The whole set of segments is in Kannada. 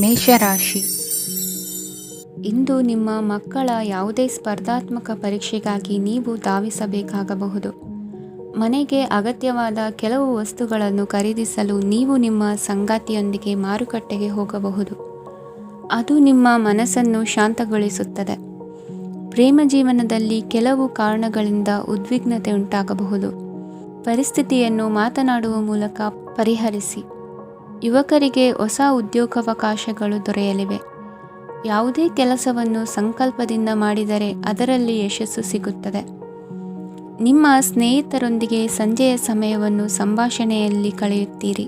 ಮೇಷರಾಶಿ. ಇಂದು ನಿಮ್ಮ ಮಕ್ಕಳ ಯಾವುದೇ ಸ್ಪರ್ಧಾತ್ಮಕ ಪರೀಕ್ಷೆಗಾಗಿ ನೀವು ಧಾವಿಸಬೇಕಾಗಬಹುದು. ಮನೆಗೆ ಅಗತ್ಯವಾದ ಕೆಲವು ವಸ್ತುಗಳನ್ನು ಖರೀದಿಸಲು ನೀವು ನಿಮ್ಮ ಸಂಗಾತಿಯೊಂದಿಗೆ ಮಾರುಕಟ್ಟೆಗೆ ಹೋಗಬಹುದು. ಅದು ನಿಮ್ಮ ಮನಸ್ಸನ್ನು ಶಾಂತಗೊಳಿಸುತ್ತದೆ. ಪ್ರೇಮ ಜೀವನದಲ್ಲಿ ಕೆಲವು ಕಾರಣಗಳಿಂದ ಉದ್ವಿಗ್ನತೆ ಉಂಟಾಗಬಹುದು. ಪರಿಸ್ಥಿತಿಯನ್ನು ಮಾತನಾಡುವ ಮೂಲಕ ಪರಿಹರಿಸಿ. ಯುವಕರಿಗೆ ಹೊಸ ಉದ್ಯೋಗಾವಕಾಶಗಳು ದೊರೆಯಲಿವೆ. ಯಾವುದೇ ಕೆಲಸವನ್ನು ಸಂಕಲ್ಪದಿಂದ ಮಾಡಿದರೆ ಅದರಲ್ಲಿ ಯಶಸ್ಸು ಸಿಗುತ್ತದೆ. ನಿಮ್ಮ ಸ್ನೇಹಿತರೊಂದಿಗೆ ಸಂಜೆಯ ಸಮಯವನ್ನು ಸಂಭಾಷಣೆಯಲ್ಲಿ ಕಳೆಯುತ್ತೀರಿ.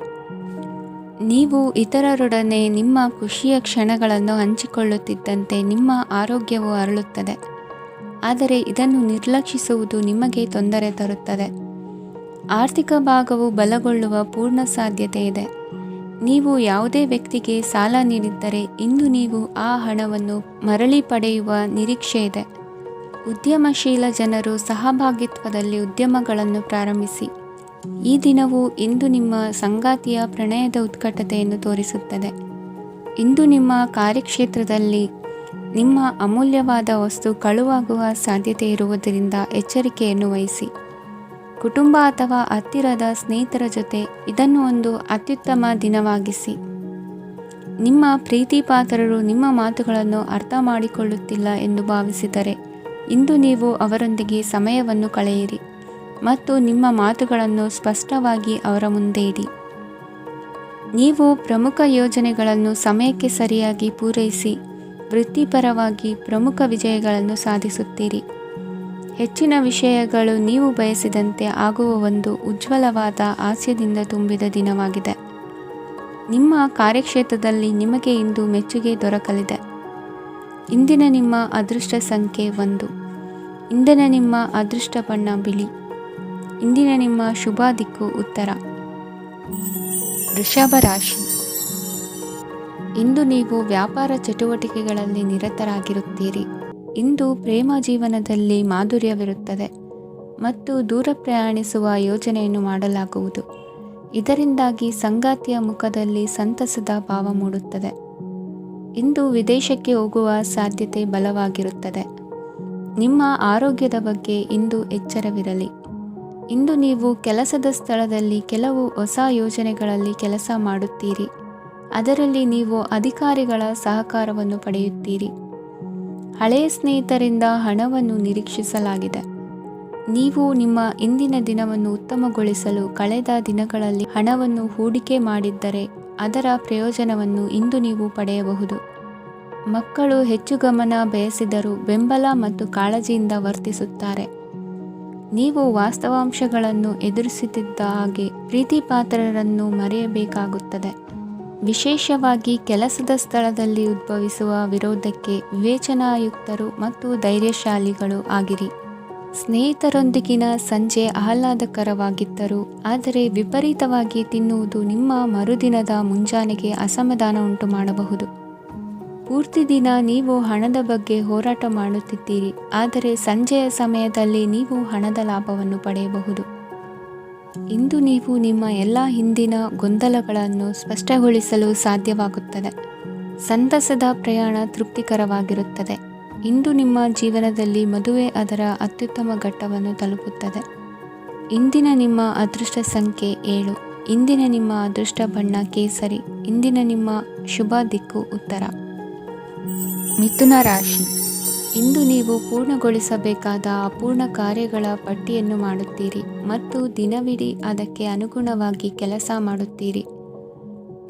ನೀವು ಇತರರೊಡನೆ ನಿಮ್ಮ ಖುಷಿಯ ಕ್ಷಣಗಳನ್ನು ಹಂಚಿಕೊಳ್ಳುತ್ತಿದ್ದಂತೆ ನಿಮ್ಮ ಆರೋಗ್ಯವು ಅರಳುತ್ತದೆ. ಆದರೆ ಇದನ್ನು ನಿರ್ಲಕ್ಷಿಸುವುದು ನಿಮಗೆ ತೊಂದರೆ ತರುತ್ತದೆ. ಆರ್ಥಿಕ ಭಾಗವು ಬಲಗೊಳ್ಳುವ ಪೂರ್ಣ ಸಾಧ್ಯತೆ ಇದೆ. ನೀವು ಯಾವುದೇ ವ್ಯಕ್ತಿಗೆ ಸಾಲ ನೀಡಿದ್ದರೆ ಇಂದು ನೀವು ಆ ಹಣವನ್ನು ಮರಳಿ ಪಡೆಯುವ ನಿರೀಕ್ಷೆ ಇದೆ. ಉದ್ಯಮಶೀಲ ಜನರು ಸಹಭಾಗಿತ್ವದಲ್ಲಿ ಉದ್ಯಮಗಳನ್ನು ಪ್ರಾರಂಭಿಸಿ. ಈ ದಿನವು ಇಂದು ನಿಮ್ಮ ಸಂಗಾತಿಯ ಪ್ರಣಯದ ಉತ್ಕಟತೆಯನ್ನು ತೋರಿಸುತ್ತದೆ. ಇಂದು ನಿಮ್ಮ ಕಾರ್ಯಕ್ಷೇತ್ರದಲ್ಲಿ ನಿಮ್ಮ ಅಮೂಲ್ಯವಾದ ವಸ್ತು ಕಳುವಾಗುವ ಸಾಧ್ಯತೆ ಇರುವುದರಿಂದ ಎಚ್ಚರಿಕೆಯನ್ನು ವಹಿಸಿ. ಕುಟುಂಬ ಅಥವಾ ಹತ್ತಿರದ ಸ್ನೇಹಿತರ ಜೊತೆ ಇದನ್ನು ಒಂದು ಅತ್ಯುತ್ತಮ ದಿನವಾಗಿಸಿ. ನಿಮ್ಮ ಪ್ರೀತಿಪಾತ್ರರು ನಿಮ್ಮ ಮಾತುಗಳನ್ನು ಅರ್ಥ ಮಾಡಿಕೊಳ್ಳುತ್ತಿಲ್ಲ ಎಂದು ಭಾವಿಸಿದರೆ ಇಂದು ನೀವು ಅವರೊಂದಿಗೆ ಸಮಯವನ್ನು ಕಳೆಯಿರಿ ಮತ್ತು ನಿಮ್ಮ ಮಾತುಗಳನ್ನು ಸ್ಪಷ್ಟವಾಗಿ ಅವರ ಮುಂದೆ ಇಡಿ. ನೀವು ಪ್ರಮುಖ ಯೋಜನೆಗಳನ್ನು ಸಮಯಕ್ಕೆ ಸರಿಯಾಗಿ ಪೂರೈಸಿ ವೃತ್ತಿಪರವಾಗಿ ಪ್ರಮುಖ ವಿಜಯಗಳನ್ನು ಸಾಧಿಸುತ್ತೀರಿ. ಹೆಚ್ಚಿನ ವಿಷಯಗಳು ನೀವು ಬಯಸಿದಂತೆ ಆಗುವ ಒಂದು ಉಜ್ವಲವಾದ ಹಾಸ್ಯದಿಂದ ತುಂಬಿದ ದಿನವಾಗಿದೆ. ನಿಮ್ಮ ಕಾರ್ಯಕ್ಷೇತ್ರದಲ್ಲಿ ನಿಮಗೆ ಇಂದು ಮೆಚ್ಚುಗೆ ದೊರಕಲಿದೆ. ಇಂದಿನ ನಿಮ್ಮ ಅದೃಷ್ಟ ಸಂಖ್ಯೆ 1. ಇಂದಿನ ನಿಮ್ಮ ಅದೃಷ್ಟ ಬಣ್ಣ ಬಿಳಿ. ಇಂದಿನ ನಿಮ್ಮ ಶುಭ ದಿಕ್ಕು ಉತ್ತರ. ವೃಷಭ ರಾಶಿ. ಇಂದು ನೀವು ವ್ಯಾಪಾರ ಚಟುವಟಿಕೆಗಳಲ್ಲಿ ನಿರತರಾಗಿರುತ್ತೀರಿ. ಇಂದು ಪ್ರೇಮ ಜೀವನದಲ್ಲಿ ಮಾಧುರ್ಯವಿರುತ್ತದೆ ಮತ್ತು ದೂರ ಪ್ರಯಾಣಿಸುವ ಯೋಜನೆಯನ್ನು ಮಾಡಲಾಗುವುದು. ಇದರಿಂದಾಗಿ ಸಂಗಾತಿಯ ಮುಖದಲ್ಲಿ ಸಂತಸದ ಭಾವ ಮೂಡುತ್ತದೆ. ಇಂದು ವಿದೇಶಕ್ಕೆ ಹೋಗುವ ಸಾಧ್ಯತೆ ಬಲವಾಗಿರುತ್ತದೆ. ನಿಮ್ಮ ಆರೋಗ್ಯದ ಬಗ್ಗೆ ಇಂದು ಎಚ್ಚರವಿರಲಿ. ಇಂದು ನೀವು ಕೆಲಸದ ಸ್ಥಳದಲ್ಲಿ ಕೆಲವು ಹೊಸ ಯೋಜನೆಗಳಲ್ಲಿ ಕೆಲಸ ಮಾಡುತ್ತೀರಿ. ಅದರಲ್ಲಿ ನೀವು ಅಧಿಕಾರಿಗಳ ಸಹಕಾರವನ್ನು ಪಡೆಯುತ್ತೀರಿ. ಹಳೆಯ ಸ್ನೇಹಿತರಿಂದ ಹಣವನ್ನು ನಿರೀಕ್ಷಿಸಲಾಗಿದೆ. ನೀವು ನಿಮ್ಮ ಇಂದಿನ ದಿನವನ್ನು ಉತ್ತಮಗೊಳಿಸಲು ಕಳೆದ ದಿನಗಳಲ್ಲಿ ಹಣವನ್ನು ಹೂಡಿಕೆ ಮಾಡಿದ್ದರೆ ಅದರ ಪ್ರಯೋಜನವನ್ನು ಇಂದು ನೀವು ಪಡೆಯಬಹುದು. ಮಕ್ಕಳು ಹೆಚ್ಚು ಗಮನ ಬಯಸಿದರೂ ಬೆಂಬಲ ಮತ್ತು ಕಾಳಜಿಯಿಂದ ವರ್ತಿಸುತ್ತಾರೆ. ನೀವು ವಾಸ್ತವಾಂಶಗಳನ್ನು ಎದುರಿಸುತ್ತಿದ್ದ ಹಾಗೆ ಪ್ರೀತಿಪಾತ್ರರನ್ನು ಮರೆಯಬೇಕಾಗುತ್ತದೆ. ವಿಶೇಷವಾಗಿ ಕೆಲಸದ ಸ್ಥಳದಲ್ಲಿ ಉದ್ಭವಿಸುವ ವಿರೋಧಕ್ಕೆ ವಿವೇಚನಾಯುಕ್ತರು ಮತ್ತು ಧೈರ್ಯಶಾಲಿಗಳು ಆಗಿರಿ. ಸ್ನೇಹಿತರೊಂದಿಗಿನ ಸಂಜೆ ಆಹ್ಲಾದಕರವಾಗಿದ್ದರೂ ಆದರೆ ವಿಪರೀತವಾಗಿ ತಿನ್ನುವುದು ನಿಮ್ಮ ಮರುದಿನದ ಮುಂಜಾನೆಗೆ ಅಸಮಾಧಾನ ಉಂಟು ಮಾಡಬಹುದು. ಪೂರ್ತಿ ದಿನ ನೀವು ಹಣದ ಬಗ್ಗೆ ಹೋರಾಟ ಮಾಡುತ್ತಿದ್ದೀರಿ, ಆದರೆ ಸಂಜೆಯ ಸಮಯದಲ್ಲಿ ನೀವು ಹಣದ ಲಾಭವನ್ನು ಪಡೆಯಬಹುದು. ಇಂದು ನೀವು ನಿಮ್ಮ ಎಲ್ಲ ಹಿಂದಿನ ಗೊಂದಲಗಳನ್ನು ಸ್ಪಷ್ಟಗೊಳಿಸಲು ಸಾಧ್ಯವಾಗುತ್ತದೆ. ಸಂತಸದ ಪ್ರಯಾಣ ತೃಪ್ತಿಕರವಾಗಿರುತ್ತದೆ. ಇಂದು ನಿಮ್ಮ ಜೀವನದಲ್ಲಿ ಮದುವೆ ಅದರ ಅತ್ಯುತ್ತಮ ಘಟ್ಟವನ್ನು ತಲುಪುತ್ತದೆ. ಇಂದಿನ ನಿಮ್ಮ ಅದೃಷ್ಟ ಸಂಖ್ಯೆ 7. ಇಂದಿನ ನಿಮ್ಮ ಅದೃಷ್ಟ ಬಣ್ಣ ಕೇಸರಿ. ಇಂದಿನ ನಿಮ್ಮ ಶುಭ ದಿಕ್ಕು ಉತ್ತರ. ಮಿಥುನ ರಾಶಿ. ಇಂದು ನೀವು ಪೂರ್ಣಗೊಳಿಸಬೇಕಾದ ಅಪೂರ್ಣ ಕಾರ್ಯಗಳ ಪಟ್ಟಿಯನ್ನು ಮಾಡುತ್ತೀರಿ ಮತ್ತು ದಿನವಿಡೀ ಅದಕ್ಕೆ ಅನುಗುಣವಾಗಿ ಕೆಲಸ ಮಾಡುತ್ತೀರಿ.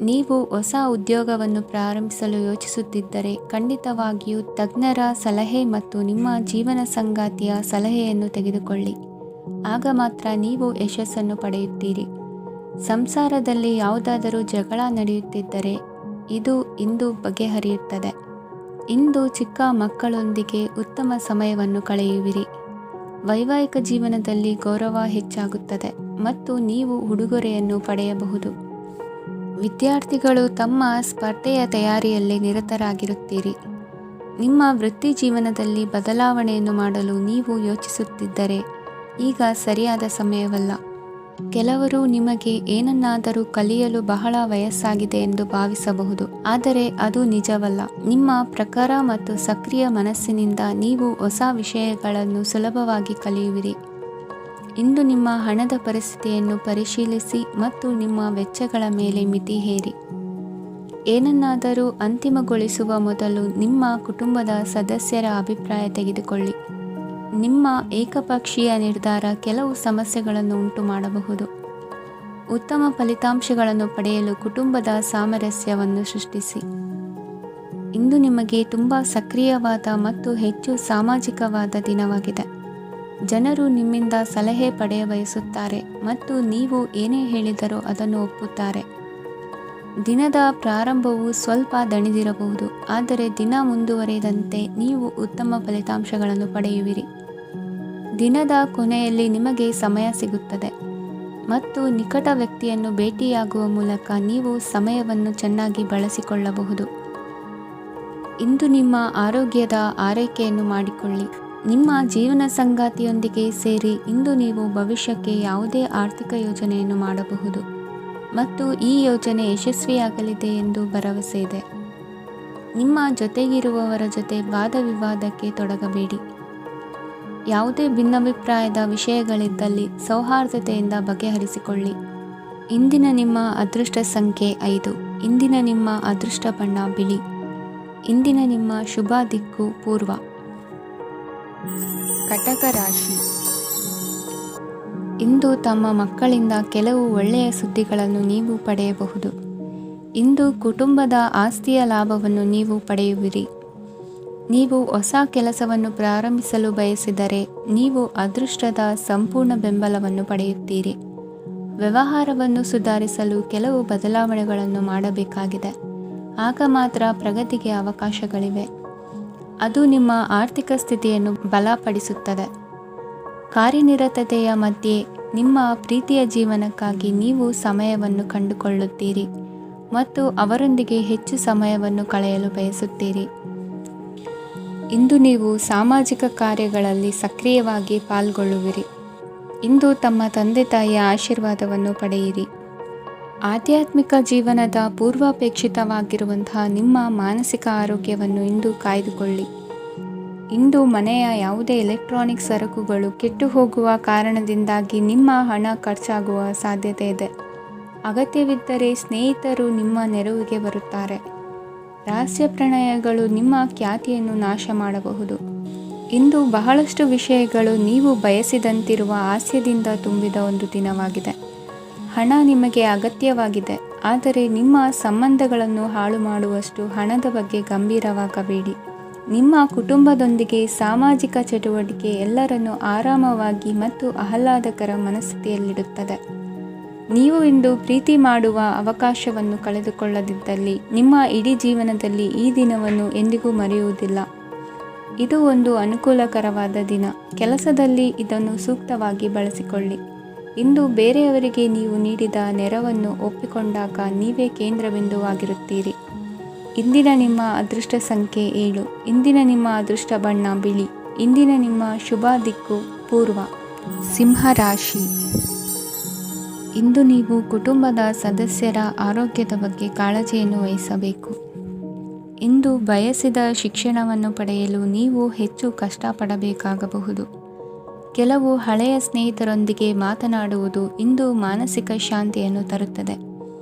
ನೀವು ಹೊಸ ಉದ್ಯೋಗವನ್ನು ಪ್ರಾರಂಭಿಸಲು ಯೋಚಿಸುತ್ತಿದ್ದರೆ ಖಂಡಿತವಾಗಿಯೂ ತಜ್ಞರ ಸಲಹೆ ಮತ್ತು ನಿಮ್ಮ ಜೀವನ ಸಂಗಾತಿಯ ಸಲಹೆಯನ್ನು ತೆಗೆದುಕೊಳ್ಳಿ. ಆಗ ಮಾತ್ರ ನೀವು ಯಶಸ್ಸನ್ನು ಪಡೆಯುತ್ತೀರಿ. ಸಂಸಾರದಲ್ಲಿ ಯಾವುದಾದರೂ ಜಗಳ ನಡೆಯುತ್ತಿದ್ದರೆ ಇದು ಇಂದು ಬಗೆಹರಿಯುತ್ತದೆ. ಇಂದು ಚಿಕ್ಕ ಮಕ್ಕಳೊಂದಿಗೆ ಉತ್ತಮ ಸಮಯವನ್ನು ಕಳೆಯುವಿರಿ. ವೈವಾಹಿಕ ಜೀವನದಲ್ಲಿ ಗೌರವ ಹೆಚ್ಚಾಗುತ್ತದೆ ಮತ್ತು ನೀವು ಉಡುಗೊರೆಯನ್ನು ಪಡೆಯಬಹುದು. ವಿದ್ಯಾರ್ಥಿಗಳು ತಮ್ಮ ಸ್ಪರ್ಧೆಯ ತಯಾರಿಯಲ್ಲಿ ನಿರತರಾಗಿರುತ್ತೀರಿ. ನಿಮ್ಮ ವೃತ್ತಿ ಜೀವನದಲ್ಲಿ ಬದಲಾವಣೆಯನ್ನು ಮಾಡಲು ನೀವು ಯೋಚಿಸುತ್ತಿದ್ದರೆ ಈಗ ಸರಿಯಾದ ಸಮಯವಲ್ಲ. ಕೆಲವರು ನಿಮಗೆ ಏನನ್ನಾದರೂ ಕಲಿಯಲು ಬಹಳ ವಯಸ್ಸಾಗಿದೆ ಎಂದು ಭಾವಿಸಬಹುದು, ಆದರೆ ಅದು ನಿಜವಲ್ಲ. ನಿಮ್ಮ ಪ್ರಖರ ಮತ್ತು ಸಕ್ರಿಯ ಮನಸ್ಸಿನಿಂದ ನೀವು ಹೊಸ ವಿಷಯಗಳನ್ನು ಸುಲಭವಾಗಿ ಕಲಿಯುವಿರಿ. ಇಂದು ನಿಮ್ಮ ಹಣದ ಪರಿಸ್ಥಿತಿಯನ್ನು ಪರಿಶೀಲಿಸಿ ಮತ್ತು ನಿಮ್ಮ ವೆಚ್ಚಗಳ ಮೇಲೆ ಮಿತಿ ಹೇರಿ. ಏನನ್ನಾದರೂ ಅಂತಿಮಗೊಳಿಸುವ ಮೊದಲು ನಿಮ್ಮ ಕುಟುಂಬದ ಸದಸ್ಯರ ಅಭಿಪ್ರಾಯ ತೆಗೆದುಕೊಳ್ಳಿ. ನಿಮ್ಮ ಏಕಪಕ್ಷೀಯ ನಿರ್ಧಾರ ಕೆಲವು ಸಮಸ್ಯೆಗಳನ್ನು ಉಂಟು ಮಾಡಬಹುದು. ಉತ್ತಮ ಫಲಿತಾಂಶಗಳನ್ನು ಪಡೆಯಲು ಕುಟುಂಬದ ಸಾಮರಸ್ಯವನ್ನು ಸೃಷ್ಟಿಸಿ. ಇಂದು ನಿಮಗೆ ತುಂಬ ಸಕ್ರಿಯವಾದ ಮತ್ತು ಹೆಚ್ಚು ಸಾಮಾಜಿಕವಾದ ದಿನವಾಗಿದೆ. ಜನರು ನಿಮ್ಮಿಂದ ಸಲಹೆ ಪಡೆಯ ಬಯಸುತ್ತಾರೆ ಮತ್ತು ನೀವು ಏನೇ ಹೇಳಿದರೂ ಅದನ್ನು ಒಪ್ಪುತ್ತಾರೆ. ದಿನದ ಪ್ರಾರಂಭವು ಸ್ವಲ್ಪ ದಣಿದಿರಬಹುದು, ಆದರೆ ದಿನ ಮುಂದುವರಿದಂತೆ ನೀವು ಉತ್ತಮ ಫಲಿತಾಂಶಗಳನ್ನು ಪಡೆಯುವಿರಿ. ದಿನದ ಕೊನೆಯಲ್ಲಿ ನಿಮಗೆ ಸಮಯ ಸಿಗುತ್ತದೆ ಮತ್ತು ನಿಕಟ ವ್ಯಕ್ತಿಯನ್ನು ಭೇಟಿಯಾಗುವ ಮೂಲಕ ನೀವು ಸಮಯವನ್ನು ಚೆನ್ನಾಗಿ ಬಳಸಿಕೊಳ್ಳಬಹುದು. ಇಂದು ನಿಮ್ಮ ಆರೋಗ್ಯದ ಆರೈಕೆಯನ್ನು ಮಾಡಿಕೊಳ್ಳಿ. ನಿಮ್ಮ ಜೀವನ ಸಂಗಾತಿಯೊಂದಿಗೆ ಸೇರಿ ಇಂದು ನೀವು ಭವಿಷ್ಯಕ್ಕೆ ಯಾವುದೇ ಆರ್ಥಿಕ ಯೋಜನೆಯನ್ನು ಮಾಡಬಹುದು ಮತ್ತು ಈ ಯೋಜನೆ ಯಶಸ್ವಿಯಾಗಲಿದೆ ಎಂದು ಭರವಸೆ ಇದೆ. ನಿಮ್ಮ ಜೊತೆಗಿರುವವರ ಜೊತೆ ವಾದ ವಿವಾದಕ್ಕೆ ತೊಡಗಬೇಡಿ. ಯಾವುದೇ ಭಿನ್ನಾಭಿಪ್ರಾಯದ ವಿಷಯಗಳಿದ್ದಲ್ಲಿ ಸೌಹಾರ್ದತೆಯಿಂದ ಬಗೆಹರಿಸಿಕೊಳ್ಳಿ. ಇಂದಿನ ನಿಮ್ಮ ಅದೃಷ್ಟ ಸಂಖ್ಯೆ 5. ಇಂದಿನ ನಿಮ್ಮ ಅದೃಷ್ಟ ಬಣ್ಣ ಬಿಳಿ. ಇಂದಿನ ನಿಮ್ಮ ಶುಭ ದಿಕ್ಕು ಪೂರ್ವ. ಕಟಕ ರಾಶಿ. ಇಂದು ತಮ್ಮ ಮಕ್ಕಳಿಂದ ಕೆಲವು ಒಳ್ಳೆಯ ಸುದ್ದಿಗಳನ್ನು ನೀವು ಪಡೆಯಬಹುದು. ಇಂದು ಕುಟುಂಬದ ಆಸ್ತಿಯ ಲಾಭವನ್ನು ನೀವು ಪಡೆಯುವಿರಿ. ನೀವು ಹೊಸ ಕೆಲಸವನ್ನು ಪ್ರಾರಂಭಿಸಲು ಬಯಸಿದರೆ ನೀವು ಅದೃಷ್ಟದ ಸಂಪೂರ್ಣ ಬೆಂಬಲವನ್ನು ಪಡೆಯುತ್ತೀರಿ. ವ್ಯವಹಾರವನ್ನು ಸುಧಾರಿಸಲು ಕೆಲವು ಬದಲಾವಣೆಗಳನ್ನು ಮಾಡಬೇಕಾಗಿದೆ. ಆಗ ಮಾತ್ರ ಪ್ರಗತಿಗೆ ಅವಕಾಶಗಳಿವೆ. ಅದು ನಿಮ್ಮ ಆರ್ಥಿಕ ಸ್ಥಿತಿಯನ್ನು ಬಲಪಡಿಸುತ್ತದೆ. ಕಾರ್ಯನಿರತತೆಯ ಮಧ್ಯೆ ನಿಮ್ಮ ಪ್ರೀತಿಯ ಜೀವನಕ್ಕಾಗಿ ನೀವು ಸಮಯವನ್ನು ಕಂಡುಕೊಳ್ಳುತ್ತೀರಿ ಮತ್ತು ಅವರೊಂದಿಗೆ ಹೆಚ್ಚು ಸಮಯವನ್ನು ಕಳೆಯಲು ಬಯಸುತ್ತೀರಿ. ಇಂದು ನೀವು ಸಾಮಾಜಿಕ ಕಾರ್ಯಗಳಲ್ಲಿ ಸಕ್ರಿಯವಾಗಿ ಪಾಲ್ಗೊಳ್ಳುವಿರಿ. ಇಂದು ತಮ್ಮ ತಂದೆ ತಾಯಿಯ ಆಶೀರ್ವಾದವನ್ನು ಪಡೆಯಿರಿ. ಆಧ್ಯಾತ್ಮಿಕ ಜೀವನದ ಪೂರ್ವಾಪೇಕ್ಷಿತವಾಗಿರುವಂತಹ ನಿಮ್ಮ ಮಾನಸಿಕ ಆರೋಗ್ಯವನ್ನು ಇಂದು ಕಾಯ್ದುಕೊಳ್ಳಿ. ಇಂದು ಮನೆಯ ಯಾವುದೇ ಎಲೆಕ್ಟ್ರಾನಿಕ್ ಸರಕುಗಳು ಕೆಟ್ಟು ಹೋಗುವ ಕಾರಣದಿಂದಾಗಿ ನಿಮ್ಮ ಹಣ ಖರ್ಚಾಗುವ ಸಾಧ್ಯತೆ ಇದೆ. ಅಗತ್ಯವಿದ್ದರೆ ಸ್ನೇಹಿತರು ನಿಮ್ಮ ನೆರವಿಗೆ ಬರುತ್ತಾರೆ. ರಹಸ್ಯ ಪ್ರಣಯಗಳು ನಿಮ್ಮ ಖ್ಯಾತಿಯನ್ನು ನಾಶ ಮಾಡಬಹುದು. ಇಂದು ಬಹಳಷ್ಟು ವಿಷಯಗಳು ನೀವು ಬಯಸಿದಂತಿರುವ ಹಾಸ್ಯದಿಂದ ತುಂಬಿದ ಒಂದು ದಿನವಾಗಿದೆ. ಹಣ ನಿಮಗೆ ಅಗತ್ಯವಾಗಿದೆ, ಆದರೆ ನಿಮ್ಮ ಸಂಬಂಧಗಳನ್ನು ಹಾಳು ಮಾಡುವಷ್ಟು ಹಣದ ಬಗ್ಗೆ ಗಂಭೀರವಾಗಬೇಡಿ. ನಿಮ್ಮ ಕುಟುಂಬದೊಂದಿಗೆ ಸಾಮಾಜಿಕ ಚಟುವಟಿಕೆ ಎಲ್ಲರನ್ನೂ ಆರಾಮವಾಗಿ ಮತ್ತು ಆಹ್ಲಾದಕರ ಮನಸ್ಥಿತಿಯಲ್ಲಿಡುತ್ತದೆ. ನೀವು ಇಂದು ಪ್ರೀತಿ ಮಾಡುವ ಅವಕಾಶವನ್ನು ಕಳೆದುಕೊಳ್ಳದಿದ್ದಲ್ಲಿ ನಿಮ್ಮ ಇಡೀ ಜೀವನದಲ್ಲಿ ಈ ದಿನವನ್ನು ಎಂದಿಗೂ ಮರೆಯುವುದಿಲ್ಲ. ಇದು ಒಂದು ಅನುಕೂಲಕರವಾದ ದಿನ. ಕೆಲಸದಲ್ಲಿ ಇದನ್ನು ಸೂಕ್ತವಾಗಿ ಬಳಸಿಕೊಳ್ಳಿ. ಇಂದು ಬೇರೆಯವರಿಗೆ ನೀವು ನೀಡಿದ ನೆರವನ್ನು ಒಪ್ಪಿಕೊಂಡಾಗ ನೀವೇ ಕೇಂದ್ರಬಿಂದುವಾಗಿರುತ್ತೀರಿ. ಇಂದಿನ ನಿಮ್ಮ ಅದೃಷ್ಟ ಸಂಖ್ಯೆ 7. ಇಂದಿನ ನಿಮ್ಮ ಅದೃಷ್ಟ ಬಣ್ಣ ಬಿಳಿ. ಇಂದಿನ ನಿಮ್ಮ ಶುಭ ದಿಕ್ಕು ಪೂರ್ವ. ಸಿಂಹರಾಶಿ. ಇಂದು ನೀವು ಕುಟುಂಬದ ಸದಸ್ಯರ ಆರೋಗ್ಯದ ಬಗ್ಗೆ ಕಾಳಜಿಯನ್ನು ವಹಿಸಬೇಕು. ಇಂದು ಬಯಸಿದ ಶಿಕ್ಷಣವನ್ನು ಪಡೆಯಲು ನೀವು ಹೆಚ್ಚು ಕಷ್ಟಪಡಬೇಕಾಗಬಹುದು. ಕೆಲವು ಹಳೆಯ ಸ್ನೇಹಿತರೊಂದಿಗೆ ಮಾತನಾಡುವುದು ಇಂದು ಮಾನಸಿಕ ಶಾಂತಿಯನ್ನು ತರುತ್ತದೆ.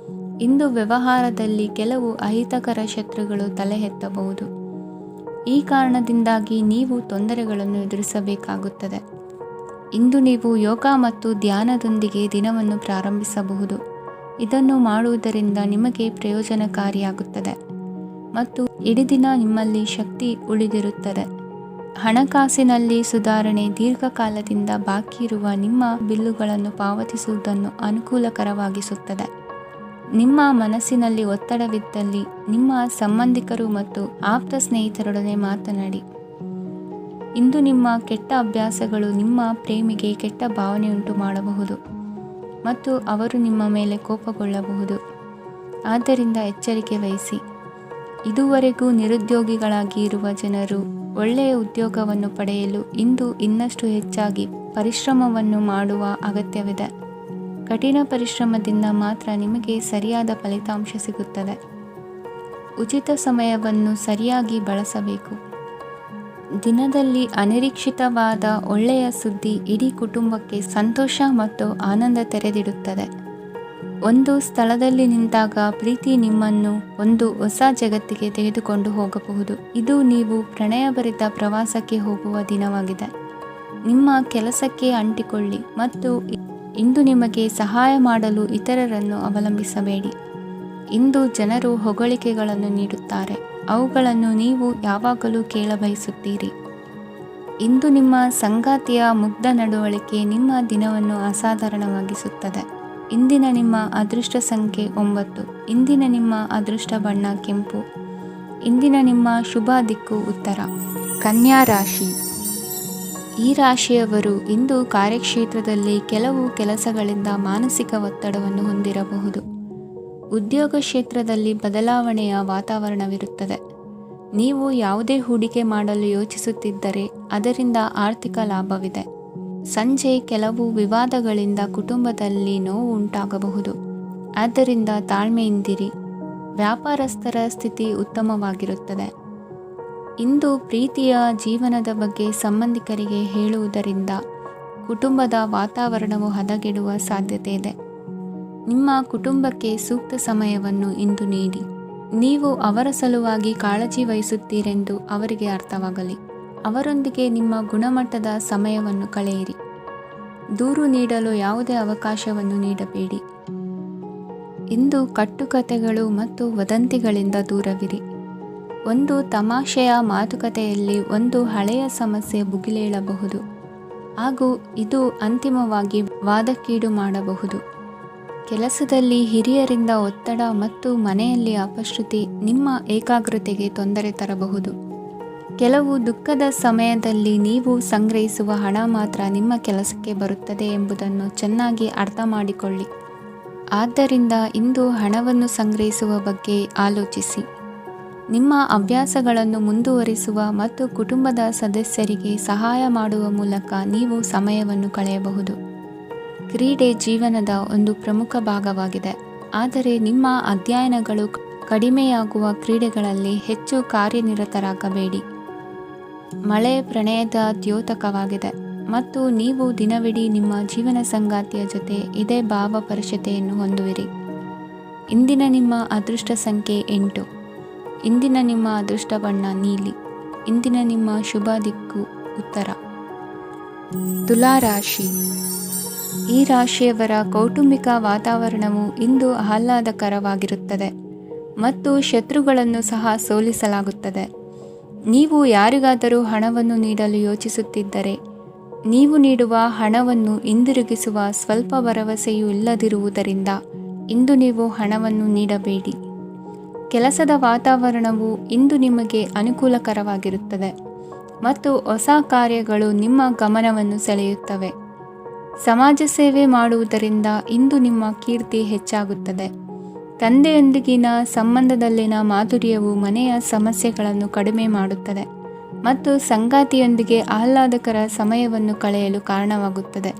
ಇಂದು ವ್ಯವಹಾರದಲ್ಲಿ ಕೆಲವು ಅಹಿತಕರ ಶತ್ರುಗಳು ತಲೆ ಎತ್ತಬಹುದು. ಈ ಕಾರಣದಿಂದಾಗಿ ನೀವು ತೊಂದರೆಗಳನ್ನು ಎದುರಿಸಬೇಕಾಗುತ್ತದೆ. ಇಂದು ನೀವು ಯೋಗ ಮತ್ತು ಧ್ಯಾನದೊಂದಿಗೆ ದಿನವನ್ನು ಪ್ರಾರಂಭಿಸಬಹುದು. ಇದನ್ನು ಮಾಡುವುದರಿಂದ ನಿಮಗೆ ಪ್ರಯೋಜನಕಾರಿಯಾಗುತ್ತದೆ ಮತ್ತು ಇಡೀ ದಿನ ನಿಮ್ಮಲ್ಲಿ ಶಕ್ತಿ ಉಳಿದಿರುತ್ತದೆ. ಹಣಕಾಸಿನಲ್ಲಿ ಸುಧಾರಣೆ. ದೀರ್ಘಕಾಲದಿಂದ ಬಾಕಿ ಇರುವ ನಿಮ್ಮ ಬಿಲ್ಲುಗಳನ್ನು ಪಾವತಿಸುವುದನ್ನು ಅನುಕೂಲಕರವಾಗಿಸುತ್ತದೆ. ನಿಮ್ಮ ಮನಸ್ಸಿನಲ್ಲಿ ಒತ್ತಡವಿದ್ದಲ್ಲಿ ನಿಮ್ಮ ಸಂಬಂಧಿಕರು ಮತ್ತು ಆಪ್ತ ಸ್ನೇಹಿತರೊಡನೆ ಮಾತನಾಡಿ. ಇಂದು ನಿಮ್ಮ ಕೆಟ್ಟ ಅಭ್ಯಾಸಗಳು ನಿಮ್ಮ ಪ್ರೇಮಿಗೆ ಕೆಟ್ಟ ಭಾವನೆಯುಂಟು ಮಾಡಬಹುದು ಮತ್ತು ಅವರು ನಿಮ್ಮ ಮೇಲೆ ಕೋಪಗೊಳ್ಳಬಹುದು. ಆದ್ದರಿಂದ ಎಚ್ಚರಿಕೆ ವಹಿಸಿ. ಇದುವರೆಗೂ ನಿರುದ್ಯೋಗಿಗಳಾಗಿ ಇರುವ ಜನರು ಒಳ್ಳೆಯ ಉದ್ಯೋಗವನ್ನು ಪಡೆಯಲು ಇಂದು ಇನ್ನಷ್ಟು ಹೆಚ್ಚಾಗಿ ಪರಿಶ್ರಮವನ್ನು ಮಾಡುವ ಅಗತ್ಯವಿದೆ. ಕಠಿಣ ಪರಿಶ್ರಮದಿಂದ ಮಾತ್ರ ನಿಮಗೆ ಸರಿಯಾದ ಫಲಿತಾಂಶ ಸಿಗುತ್ತದೆ. ಉಚಿತ ಸಮಯವನ್ನು ಸರಿಯಾಗಿ ಬಳಸಬೇಕು. ದಿನದಲ್ಲಿ ಅನಿರೀಕ್ಷಿತವಾದ ಒಳ್ಳೆಯ ಸುದ್ದಿ ಇಡೀ ಕುಟುಂಬಕ್ಕೆ ಸಂತೋಷ ಮತ್ತು ಆನಂದ ತೆರೆದಿಡುತ್ತದೆ. ಒಂದು ಸ್ಥಳದಲ್ಲಿ ನಿಂತಾಗ ಪ್ರೀತಿ ನಿಮ್ಮನ್ನು ಒಂದು ಹೊಸ ಜಗತ್ತಿಗೆ ತೆಗೆದುಕೊಂಡು ಹೋಗಬಹುದು. ಇದು ನೀವು ಪ್ರಣಯಭರಿತ ಪ್ರವಾಸಕ್ಕೆ ಹೋಗುವ ದಿನವಾಗಿದೆ. ನಿಮ್ಮ ಕೆಲಸಕ್ಕೆ ಅಂಟಿಕೊಳ್ಳಿ ಮತ್ತು ಇಂದು ನಿಮಗೆ ಸಹಾಯ ಮಾಡಲು ಇತರರನ್ನು ಅವಲಂಬಿಸಬೇಡಿ. ಇಂದು ಜನರು ಹೊಗಳಿಕೆಗಳನ್ನು ನೀಡುತ್ತಾರೆ, ಅವುಗಳನ್ನು ನೀವು ಯಾವಾಗಲೂ ಕೇಳಬಯಸುತ್ತೀರಿ. ಇಂದು ನಿಮ್ಮ ಸಂಗಾತಿಯ ಮುಗ್ಧ ನಡವಳಿಕೆ ನಿಮ್ಮ ದಿನವನ್ನು ಅಸಾಧಾರಣವಾಗಿಸುತ್ತದೆ. ಇಂದಿನ ನಿಮ್ಮ ಅದೃಷ್ಟ ಸಂಖ್ಯೆ 9. ಇಂದಿನ ನಿಮ್ಮ ಅದೃಷ್ಟ ಬಣ್ಣ ಕೆಂಪು. ಇಂದಿನ ನಿಮ್ಮ ಶುಭ ದಿಕ್ಕು ಉತ್ತರ. ಕನ್ಯಾ ರಾಶಿ. ಈ ರಾಶಿಯವರು ಇಂದು ಕಾರ್ಯಕ್ಷೇತ್ರದಲ್ಲಿ ಕೆಲವು ಕೆಲಸಗಳಿಂದ ಮಾನಸಿಕ ಒತ್ತಡವನ್ನು ಹೊಂದಿರಬಹುದು. ಉದ್ಯೋಗ ಕ್ಷೇತ್ರದಲ್ಲಿ ಬದಲಾವಣೆಯ ವಾತಾವರಣವಿರುತ್ತದೆ. ನೀವು ಯಾವುದೇ ಹೂಡಿಕೆ ಮಾಡಲು ಯೋಚಿಸುತ್ತಿದ್ದರೆ ಅದರಿಂದ ಆರ್ಥಿಕ ಲಾಭವಿದೆ. ಸಂಜೆ ಕೆಲವು ವಿವಾದಗಳಿಂದ ಕುಟುಂಬದಲ್ಲಿ ನೋವು ಉಂಟಾಗಬಹುದು. ಆದ್ದರಿಂದ ತಾಳ್ಮೆಯಿಂದಿರಿ. ವ್ಯಾಪಾರಸ್ಥರ ಸ್ಥಿತಿ ಉತ್ತಮವಾಗಿರುತ್ತದೆ. ಇಂದು ಪ್ರೀತಿಯ ಜೀವನದ ಬಗ್ಗೆ ಸಂಬಂಧಿಕರಿಗೆ ಹೇಳುವುದರಿಂದ ಕುಟುಂಬದ ವಾತಾವರಣವು ಹದಗೆಡುವ ಸಾಧ್ಯತೆ ಇದೆ. ನಿಮ್ಮ ಕುಟುಂಬಕ್ಕೆ ಸೂಕ್ತ ಸಮಯವನ್ನು ಇಂದು ನೀಡಿ. ನೀವು ಅವರ ಸಲುವಾಗಿ ಕಾಳಜಿ ವಹಿಸುತ್ತೀರೆಂದು ಅವರಿಗೆ ಅರ್ಥವಾಗಲಿ. ಅವರೊಂದಿಗೆ ನಿಮ್ಮ ಗುಣಮಟ್ಟದ ಸಮಯವನ್ನು ಕಳೆಯಿರಿ. ದೂರು ನೀಡಲು ಯಾವುದೇ ಅವಕಾಶವನ್ನು ನೀಡಬೇಡಿ. ಇಂದು ಕಟ್ಟುಕತೆಗಳು ಮತ್ತು ವದಂತಿಗಳಿಂದ ದೂರವಿರಿ. ಒಂದು ತಮಾಷೆಯ ಮಾತುಕತೆಯಲ್ಲಿ ಒಂದು ಹಳೆಯ ಸಮಸ್ಯೆ ಭುಗಿಲೇಳಬಹುದು ಹಾಗೂ ಇದು ಅಂತಿಮವಾಗಿ ವಾದಕ್ಕೀಡು ಮಾಡಬಹುದು. ಕೆಲಸದಲ್ಲಿ ಹಿರಿಯರಿಂದ ಒತ್ತಡ ಮತ್ತು ಮನೆಯಲ್ಲಿ ಅಪಶ್ರುತಿ ನಿಮ್ಮ ಏಕಾಗ್ರತೆಗೆ ತೊಂದರೆ ತರಬಹುದು. ಕೆಲವು ದುಃಖದ ಸಮಯದಲ್ಲಿ ನೀವು ಸಂಗ್ರಹಿಸುವ ಹಣ ಮಾತ್ರ ನಿಮ್ಮ ಕೆಲಸಕ್ಕೆ ಬರುತ್ತದೆ ಎಂಬುದನ್ನು ಚೆನ್ನಾಗಿ ಅರ್ಥ ಮಾಡಿಕೊಳ್ಳಿ. ಆದ್ದರಿಂದ ಇಂದು ಹಣವನ್ನು ಸಂಗ್ರಹಿಸುವ ಬಗ್ಗೆ ಆಲೋಚಿಸಿ. ನಿಮ್ಮ ಅಭ್ಯಾಸಗಳನ್ನು ಮುಂದುವರಿಸುವ ಮತ್ತು ಕುಟುಂಬದ ಸದಸ್ಯರಿಗೆ ಸಹಾಯ ಮಾಡುವ ಮೂಲಕ ನೀವು ಸಮಯವನ್ನು ಕಳೆಯಬಹುದು. ಕ್ರೀಡೆ ಜೀವನದ ಒಂದು ಪ್ರಮುಖ ಭಾಗವಾಗಿದೆ, ಆದರೆ ನಿಮ್ಮ ಅಧ್ಯಯನಗಳು ಕಡಿಮೆಯಾಗುವ ಕ್ರೀಡೆಗಳಲ್ಲಿ ಹೆಚ್ಚು ಕಾರ್ಯನಿರತರಾಗಬೇಡಿ. ಮಳೆ ಪ್ರಣಯದ ದ್ಯೋತಕವಾಗಿದೆ ಮತ್ತು ನೀವು ದಿನವಿಡೀ ನಿಮ್ಮ ಜೀವನ ಸಂಗಾತಿಯ ಜೊತೆ ಇದೇ ಭಾವಪರಶತೆಯನ್ನು ಹೊಂದುವಿರಿ. ಇಂದಿನ ನಿಮ್ಮ ಅದೃಷ್ಟ ಸಂಖ್ಯೆ 8. ಇಂದಿನ ನಿಮ್ಮ ಅದೃಷ್ಟ ಬಣ್ಣ ನೀಲಿ. ಇಂದಿನ ನಿಮ್ಮ ಶುಭ ದಿಕ್ಕು ಉತ್ತರ. ತುಲಾ ರಾಶಿ. ಈ ರಾಶಿಯವರ ಕೌಟುಂಬಿಕ ವಾತಾವರಣವು ಇಂದು ಆಹ್ಲಾದಕರವಾಗಿರುತ್ತದೆ ಮತ್ತು ಶತ್ರುಗಳನ್ನು ಸಹ ಸೋಲಿಸಲಾಗುತ್ತದೆ. ನೀವು ಯಾರಿಗಾದರೂ ಹಣವನ್ನು ನೀಡಲು ಯೋಚಿಸುತ್ತಿದ್ದರೆ ನೀವು ನೀಡುವ ಹಣವನ್ನು ಹಿಂದಿರುಗಿಸುವ ಸ್ವಲ್ಪ ಭರವಸೆಯೂ ಇಲ್ಲದಿರುವುದರಿಂದ ಇಂದು ನೀವು ಹಣವನ್ನು ನೀಡಬೇಡಿ. ಕೆಲಸದ ವಾತಾವರಣವು ಇಂದು ನಿಮಗೆ ಅನುಕೂಲಕರವಾಗಿರುತ್ತದೆ ಮತ್ತು ಹೊಸ ಕಾರ್ಯಗಳು ನಿಮ್ಮ ಗಮನವನ್ನು ಸೆಳೆಯುತ್ತವೆ. ಸಮಾಜ ಸೇವೆ ಮಾಡುವುದರಿಂದ ಇಂದು ನಿಮ್ಮ ಕೀರ್ತಿ ಹೆಚ್ಚಾಗುತ್ತದೆ. ತಂದೆಯೊಂದಿಗಿನ ಸಂಬಂಧದಲ್ಲಿನ ಮಾಧುರ್ಯವು ಮನೆಯ ಸಮಸ್ಯೆಗಳನ್ನು ಕಡಿಮೆ ಮಾಡುತ್ತದೆ ಮತ್ತು ಸಂಗಾತಿಯೊಂದಿಗೆ ಆಹ್ಲಾದಕರ ಸಮಯವನ್ನು ಕಳೆಯಲು ಕಾರಣವಾಗುತ್ತದೆ.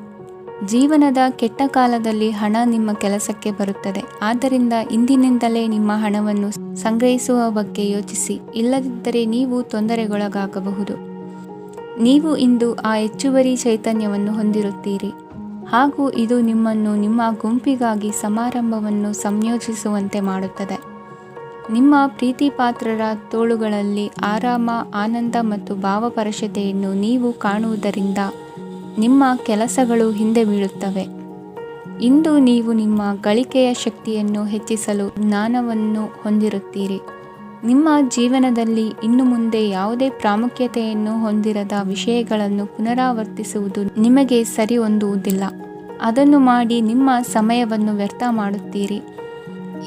ಜೀವನದ ಕೆಟ್ಟ ಕಾಲದಲ್ಲಿ ಹಣ ನಿಮ್ಮ ಕೆಲಸಕ್ಕೆ ಬರುತ್ತದೆ. ಆದ್ದರಿಂದ ಇಂದಿನಿಂದಲೇ ನಿಮ್ಮ ಹಣವನ್ನು ಸಂಗ್ರಹಿಸುವ ಬಗ್ಗೆ ಯೋಚಿಸಿ, ಇಲ್ಲದಿದ್ದರೆ ನೀವು ತೊಂದರೆಗೊಳಗಾಗಬಹುದು. ನೀವು ಇಂದು ಆ ಹೆಚ್ಚುವರಿ ಚೈತನ್ಯವನ್ನು ಹೊಂದಿರುತ್ತೀರಿ ಹಾಗೂ ಇದು ನಿಮ್ಮನ್ನು ನಿಮ್ಮ ಗುಂಪಿಗಾಗಿ ಸಮಾರಂಭವನ್ನು ಸಂಯೋಜಿಸುವಂತೆ ಮಾಡುತ್ತದೆ. ನಿಮ್ಮ ಪ್ರೀತಿಪಾತ್ರರ ತೋಳುಗಳಲ್ಲಿ ಆರಾಮ, ಆನಂದ ಮತ್ತು ಭಾವಪರಶತೆಯನ್ನು ನೀವು ಕಾಣುವುದರಿಂದ ನಿಮ್ಮ ಕೆಲಸಗಳು ಹಿಂದೆ ಬೀಳುತ್ತವೆ. ಇಂದು ನೀವು ನಿಮ್ಮ ಗಳಿಕೆಯ ಶಕ್ತಿಯನ್ನು ಹೆಚ್ಚಿಸಲು ಜ್ಞಾನವನ್ನು ಹೊಂದಿರುತ್ತೀರಿ. ನಿಮ್ಮ ಜೀವನದಲ್ಲಿ ಇನ್ನು ಮುಂದೆ ಯಾವುದೇ ಪ್ರಾಮುಖ್ಯತೆಯನ್ನು ಹೊಂದಿರದ ವಿಷಯಗಳನ್ನು ಪುನರಾವರ್ತಿಸುವುದು ನಿಮಗೆ ಸರಿ ಹೊಂದುವುದಿಲ್ಲ. ಅದನ್ನು ಮಾಡಿ ನಿಮ್ಮ ಸಮಯವನ್ನು ವ್ಯರ್ಥ ಮಾಡುತ್ತೀರಿ.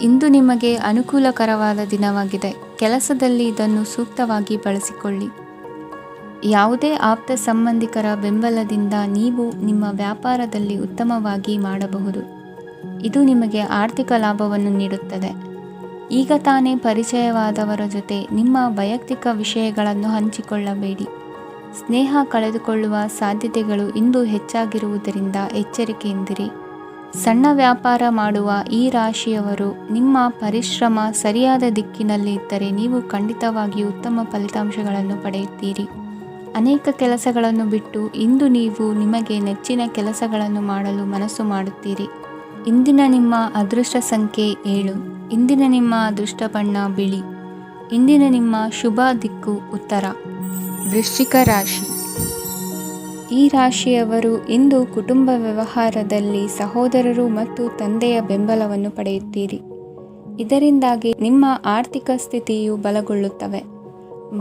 ಇಂದು ನಿಮಗೆ ಅನುಕೂಲಕರವಾದ ದಿನವಾಗಿದೆ. ಕೆಲಸದಲ್ಲಿ ಇದನ್ನು ಸೂಕ್ತವಾಗಿ ಬಳಸಿಕೊಳ್ಳಿ. ಯಾವುದೇ ಆಪ್ತ ಸಂಬಂಧಿಕರ ಬೆಂಬಲದಿಂದ ನೀವು ನಿಮ್ಮ ವ್ಯಾಪಾರದಲ್ಲಿ ಉತ್ತಮವಾಗಿ ಮಾಡಬಹುದು. ಇದು ನಿಮಗೆ ಆರ್ಥಿಕ ಲಾಭವನ್ನು ನೀಡುತ್ತದೆ. ಈಗ ತಾನೇ ಪರಿಚಯವಾದವರ ಜೊತೆ ನಿಮ್ಮ ವೈಯಕ್ತಿಕ ವಿಷಯಗಳನ್ನು ಹಂಚಿಕೊಳ್ಳಬೇಡಿ. ಸ್ನೇಹ ಕಳೆದುಕೊಳ್ಳುವ ಸಾಧ್ಯತೆಗಳು ಇಂದು ಹೆಚ್ಚಾಗಿರುವುದರಿಂದ ಎಚ್ಚರಿಕೆಯಿಂದಿರಿ. ಸಣ್ಣ ವ್ಯಾಪಾರ ಮಾಡುವ ಈ ರಾಶಿಯವರು ನಿಮ್ಮ ಪರಿಶ್ರಮ ಸರಿಯಾದ ದಿಕ್ಕಿನಲ್ಲಿ ಇದ್ದರೆ ನೀವು ಖಂಡಿತವಾಗಿಯೂ ಉತ್ತಮ ಫಲಿತಾಂಶಗಳನ್ನು ಪಡೆಯುತ್ತೀರಿ. ಅನೇಕ ಕೆಲಸಗಳನ್ನು ಬಿಟ್ಟು ಇಂದು ನೀವು ನಿಮಗೆ ನೆಚ್ಚಿನ ಕೆಲಸಗಳನ್ನು ಮಾಡಲು ಮನಸ್ಸು ಮಾಡುತ್ತೀರಿ. ಇಂದಿನ ನಿಮ್ಮ ಅದೃಷ್ಟ ಸಂಖ್ಯೆ 7. ಇಂದಿನ ನಿಮ್ಮ ಅದೃಷ್ಟ ಬಣ್ಣ ಬಿಳಿ. ಇಂದಿನ ನಿಮ್ಮ ಶುಭ ದಿಕ್ಕು ಉತ್ತರ. ವೃಶ್ಚಿಕ ರಾಶಿ. ಈ ರಾಶಿಯವರು ಇಂದು ಕುಟುಂಬ ವ್ಯವಹಾರದಲ್ಲಿ ಸಹೋದರರು ಮತ್ತು ತಂದೆಯ ಬೆಂಬಲವನ್ನು ಪಡೆಯುತ್ತೀರಿ. ಇದರಿಂದಾಗಿ ನಿಮ್ಮ ಆರ್ಥಿಕ ಸ್ಥಿತಿಯು ಬಲಗೊಳ್ಳುತ್ತವೆ.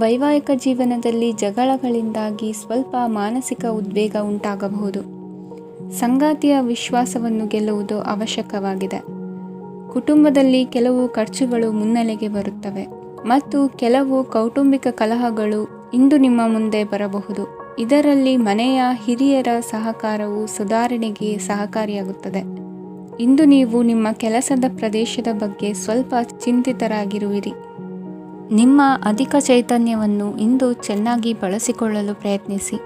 ವೈವಾಹಿಕ ಜೀವನದಲ್ಲಿ ಜಗಳಗಳಿಂದಾಗಿ ಸ್ವಲ್ಪ ಮಾನಸಿಕ ಉದ್ವೇಗ ಉಂಟಾಗಬಹುದು. ಸಂಗಾತಿಯ ವಿಶ್ವಾಸವನ್ನು ಗೆಲ್ಲುವುದು ಅವಶ್ಯಕವಾಗಿದೆ. ಕುಟುಂಬದಲ್ಲಿ ಕೆಲವು ಖರ್ಚುಗಳು ಮುನ್ನೆಲೆಗೆ ಬರುತ್ತವೆ ಮತ್ತು ಕೆಲವು ಕೌಟುಂಬಿಕ ಕಲಹಗಳು ಇಂದು ನಿಮ್ಮ ಮುಂದೆ ಬರಬಹುದು. ಇದರಲ್ಲಿ ಮನೆಯ ಹಿರಿಯರ ಸಹಕಾರವು ಸುಧಾರಣೆಗೆ ಸಹಕಾರಿಯಾಗುತ್ತದೆ. ಇಂದು ನೀವು ನಿಮ್ಮ ಕೆಲಸದ ಪ್ರದೇಶದ ಬಗ್ಗೆ ಸ್ವಲ್ಪ ಚಿಂತಿತರಾಗಿರುವಿರಿ. ನಿಮ್ಮ ಅಧಿಕ ಚೈತನ್ಯವನ್ನು ಇಂದು ಚೆನ್ನಾಗಿ ಬಳಸಿಕೊಳ್ಳಲು ಪ್ರಯತ್ನಿಸಿ.